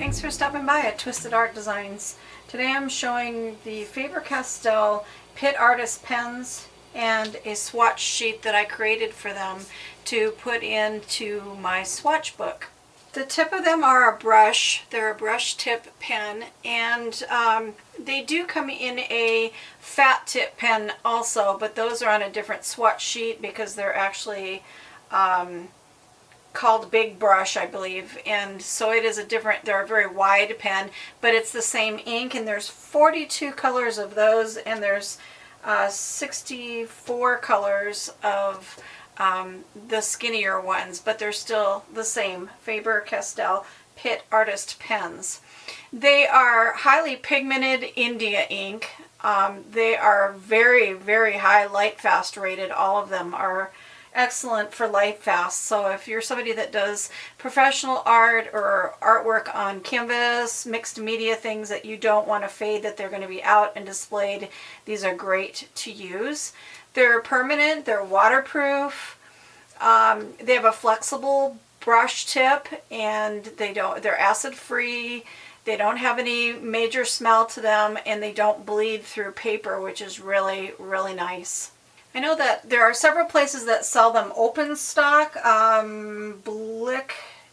Thanks for stopping by at Twisted Art Designs. Today I'm showing the Faber-Castell Pitt Artist pens and a swatch sheet that I created for them to put into my swatch book. The tip of them are a brush. They're a brush tip pen, and they do come in a fat tip pen also, but those are on a different swatch sheet because they're actually called Big Brush, I believe, and so it is a different, they're a very wide pen, but it's the same ink, and there's 42 colors of those, and there's 64 colors of the skinnier ones, but they're still the same Faber-Castell Pitt Artist pens. They are highly pigmented India ink. They are very, very high light fast rated. All of them are excellent for light fast. So if you're somebody that does professional art or artwork on canvas, mixed media, things that you don't want to fade, that they're going to be out and displayed, these are great to use. They're permanent, they're waterproof, they have a flexible brush tip, and they're acid free, they don't have any major smell to them, and they don't bleed through paper, which is really, really nice. I know that there are several places that sell them open stock.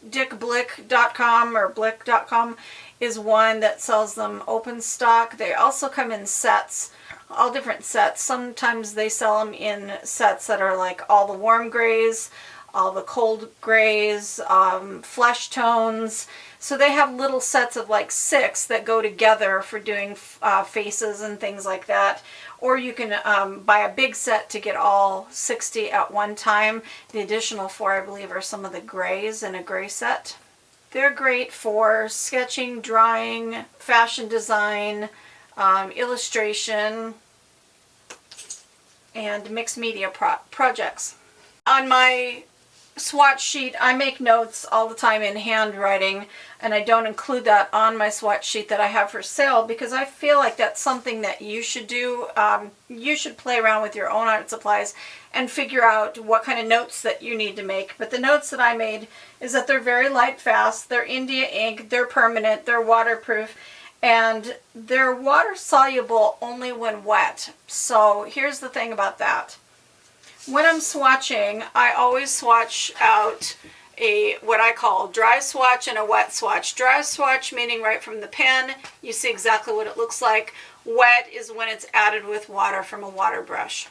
dickblick.com or blick.com is one that sells them open stock. They also come in sets, all different sets. Sometimes they sell them in sets that are like all the warm grays, all the cold grays, flesh tones. So they have little sets of like 6 that go together for doing faces and things like that. Or you can buy a big set to get all 60 at one time. The additional 4, I believe, are some of the grays in a gray set. They're great for sketching, drawing, fashion design, illustration, and mixed media projects. On my swatch sheet, I make notes all the time in handwriting, and I don't include that on my swatch sheet that I have for sale because I feel like that's something that you should do. You should play around with your own art supplies and figure out what kind of notes that you need to make. But the notes that I made is that they're very light fast, they're India ink, they're permanent, they're waterproof, and they're water soluble only when wet. So here's the thing about that. When I'm swatching, I always swatch out what I call dry swatch and a wet swatch. Dry swatch meaning right from the pen, you see exactly what it looks like. Wet is when it's added with water from a water brush.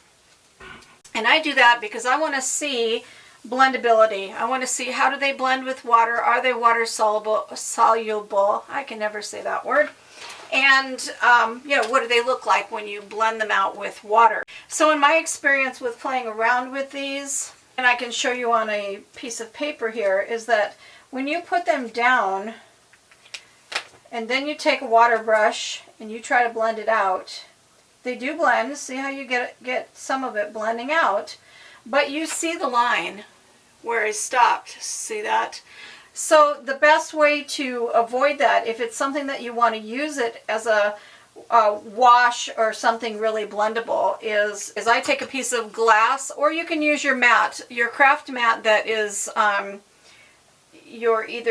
And I do that because I want to see blendability. I want to see how do they blend with water. Are they water soluble? I can never say that word. And what do they look like when you blend them out with water? So in my experience with playing around with these, and I can show you on a piece of paper here, is that when you put them down and then you take a water brush and you try to blend it out, they do blend. See how you get some of it blending out, but you see the line where it stopped. See that? So the best way to avoid that, if it's something that you want to use it as a wash or something really blendable, is I take a piece of glass, or you can use your mat, your craft mat that is either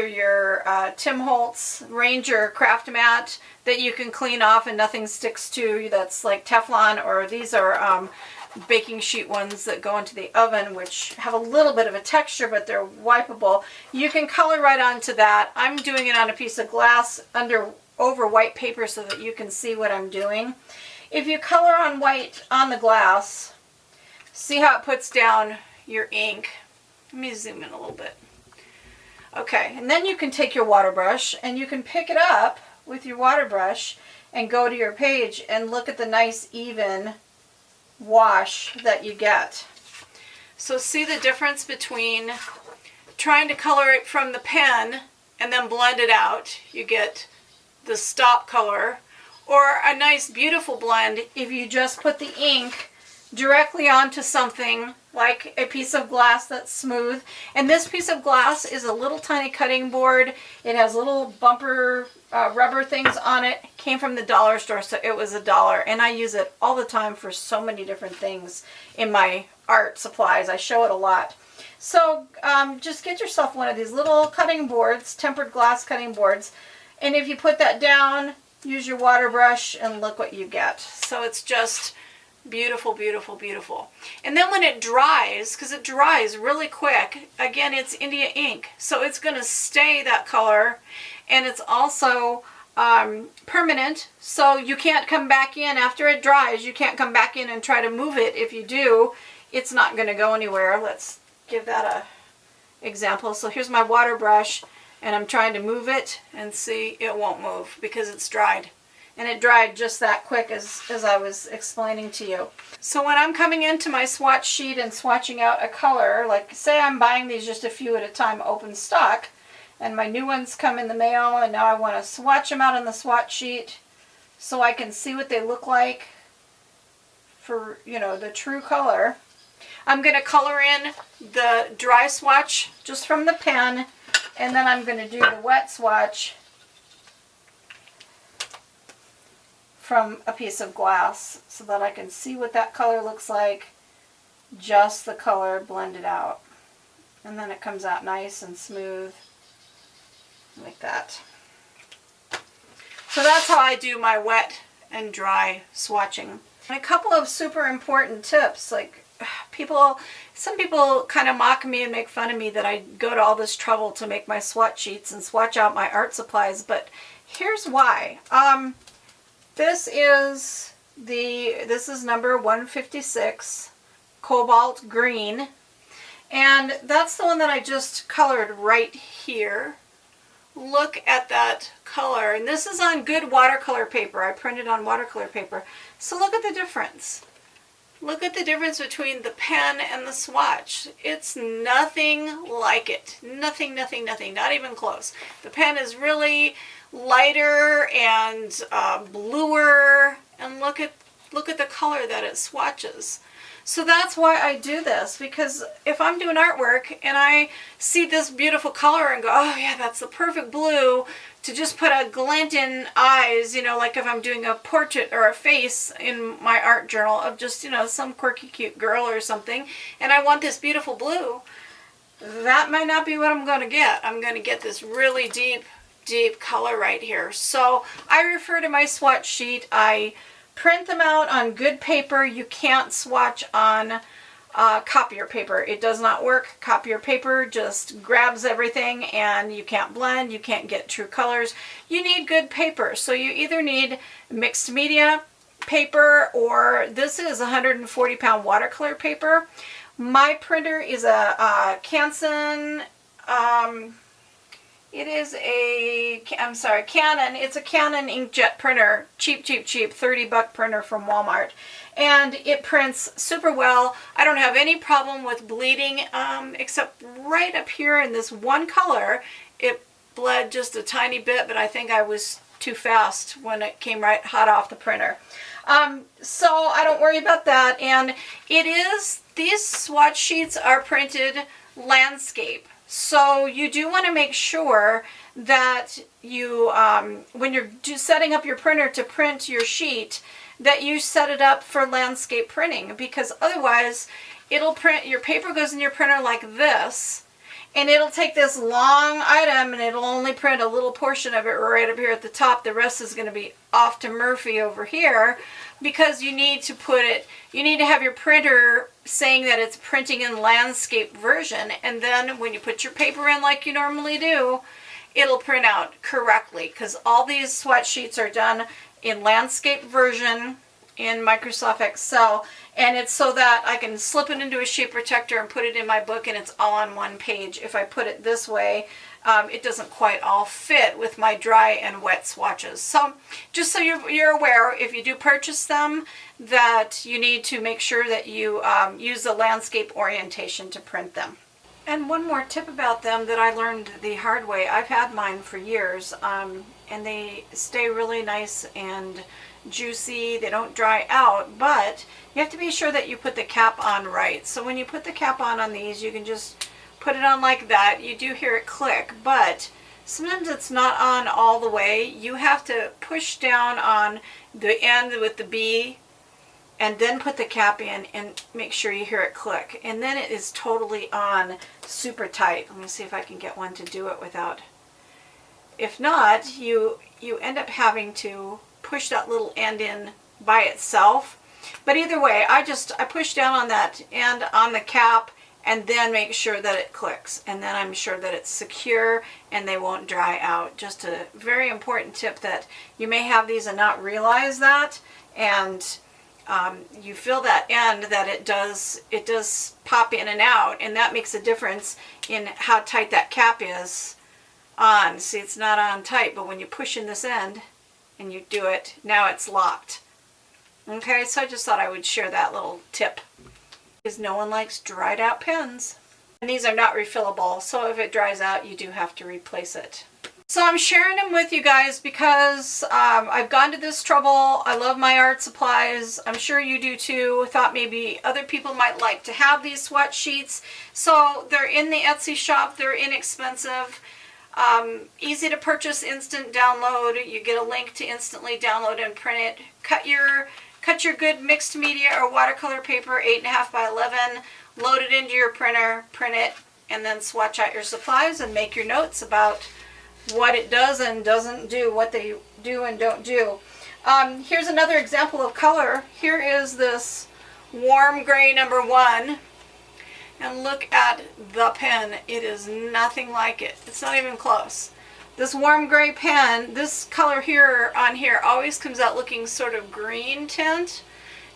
your Tim Holtz Ranger craft mat that you can clean off and nothing sticks to, that's like Teflon, or these are baking sheet ones that go into the oven, which have a little bit of a texture, but they're wipeable. You can color right onto that. I'm doing it on a piece of glass over white paper so that you can see what I'm doing. If you color on white on the glass, see how it puts down your ink. Let me zoom in a little bit. Okay, and then you can take your water brush and you can pick it up with your water brush and go to your page and look at the nice even wash that you get. So see the difference between trying to color it from the pen and then blend it out. You get the stop color, or a nice beautiful blend if you just put the ink directly onto something like a piece of glass that's smooth. And this piece of glass is a little tiny cutting board. It has little bumper rubber things on it. Came from the dollar store, so it was $1, and I use it all the time for so many different things in my art supplies. I show it a lot. So just get yourself one of these little cutting boards, tempered glass cutting boards, And if you put that down, use your water brush and look what you get. So it's just beautiful, beautiful, beautiful. And then when it dries, because it dries really quick, again, it's India ink, so it's going to stay that color, and it's also permanent, so you can't come back in after it dries. You can't come back in and try to move it. If you do, it's not going to go anywhere. Let's give that a example. So here's my water brush, and I'm trying to move it, and see, it won't move because it's dried. And it dried just that quick as I was explaining to you. So when I'm coming into my swatch sheet and swatching out a color, like say I'm buying these just a few at a time open stock, and my new ones come in the mail, and now I want to swatch them out on the swatch sheet so I can see what they look like for, you know, the true color. I'm going to color in the dry swatch just from the pen, and then I'm going to do the wet swatch from a piece of glass so that I can see what that color looks like, just the color blended out. And then it comes out nice and smooth like that. So that's how I do my wet and dry swatching. And a couple of super important tips, like some people kind of mock me and make fun of me that I go to all this trouble to make my swatch sheets and swatch out my art supplies, but here's why. This is number 156, Cobalt Green, and that's the one that I just colored right here. Look at that color, and this is on good watercolor paper. I printed on watercolor paper. So look at the difference. Look at the difference between the pen and the swatch. It's nothing like it. Nothing, nothing, nothing, not even close. The pen is really lighter and bluer, and look at the color that it swatches. So that's why I do this, because if I'm doing artwork and I see this beautiful color and go, oh yeah, that's the perfect blue to just put a glint in eyes, you know, like if I'm doing a portrait or a face in my art journal of just, you know, some quirky cute girl or something, and I want this beautiful blue, that might not be what I'm going to get. I'm going to get this really deep color right here. So I refer to my swatch sheet. I print them out on good paper. You can't swatch on copier paper. It does not work. Copier paper just grabs everything and you can't blend, you can't get true colors. You need good paper. So you either need mixed media paper, or this is 140-pound watercolor paper. My printer is a Canson, it is a, Canon. It's a Canon inkjet printer, cheap, 30-buck printer from Walmart. And it prints super well. I don't have any problem with bleeding, except right up here in this one color, it bled just a tiny bit, but I think I was too fast when it came right hot off the printer. So I don't worry about that. And these swatch sheets are printed landscape. So you do want to make sure that you, when you're setting up your printer to print your sheet, that you set it up for landscape printing, because otherwise it'll print, your paper goes in your printer like this, and it'll take this long item and it'll only print a little portion of it right up here at the top. The rest is going to be off to Murphy over here, because you need to have your printer saying that it's printing in landscape version, and then when you put your paper in like you normally do, it'll print out correctly, because all these swatch sheets are done in landscape version in Microsoft Excel, and it's so that I can slip it into a sheet protector and put it in my book, and it's all on one page. If I put it this way, it doesn't quite all fit with my dry and wet swatches. So just so you're aware, if you do purchase them, that you need to make sure that you use the landscape orientation to print them. And one more tip about them that I learned the hard way. I've had mine for years, and they stay really nice and juicy. They don't dry out, but you have to be sure that you put the cap on right. So when you put the cap on these, you can just put it on like that. You do hear it click, but sometimes it's not on all the way. You have to push down on the end with the B and then put the cap in and make sure you hear it click. And then it is totally on super tight. Let me see if I can get one to do it without If not, you end up having to push that little end in by itself. But either way, I push down on that end on the cap and then make sure that it clicks. And then I'm sure that it's secure and they won't dry out. Just a very important tip that you may have these and not realize that. And you feel that end that it does pop in and out, and that makes a difference in how tight that cap is on. See, it's not on tight, but when you push in this end and you do it, now it's locked. Okay, so I just thought I would share that little tip, because no one likes dried out pens. And these are not refillable, so if it dries out, you do have to replace it. So I'm sharing them with you guys because I've gone to this trouble. I love my art supplies. I'm sure you do too. Thought maybe other people might like to have these swatch sheets. So they're in the Etsy shop. They're inexpensive. Easy to purchase, instant download. You get a link to instantly download and print it. Cut your good mixed media or watercolor paper, 8.5 by 11. Load it into your printer, print it, and then swatch out your supplies and make your notes about what it does and doesn't do, what they do and don't do. Here's another example of color. Here is this warm gray number 1. And look at the pen. It is nothing like it. It's not even close. This warm gray pen, this color here on here always comes out looking sort of green tint.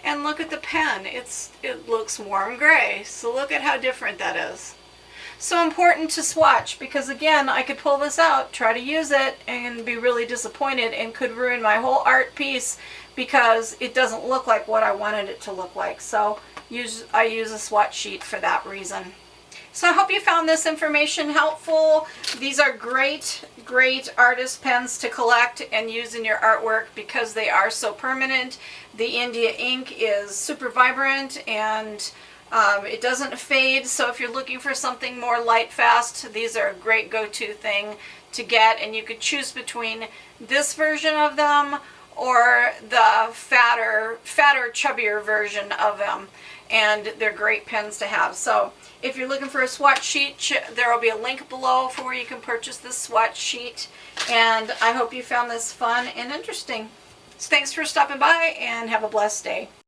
And look at the pen. It looks warm gray. So look at how different that is. So important to swatch, because again, I could pull this out, try to use it, and be really disappointed and could ruin my whole art piece because it doesn't look like what I wanted it to look like. So I use a swatch sheet for that reason. So I hope you found this information helpful. These are great artist pens to collect and use in your artwork because they are so permanent. The India ink is super vibrant and it doesn't fade, so if you're looking for something more light fast, these are a great go-to thing to get, and you could choose between this version of them or the fatter, chubbier version of them, and they're great pens to have. So if you're looking for a swatch sheet, there will be a link below for where you can purchase this swatch sheet, and I hope you found this fun and interesting. So thanks for stopping by, and have a blessed day.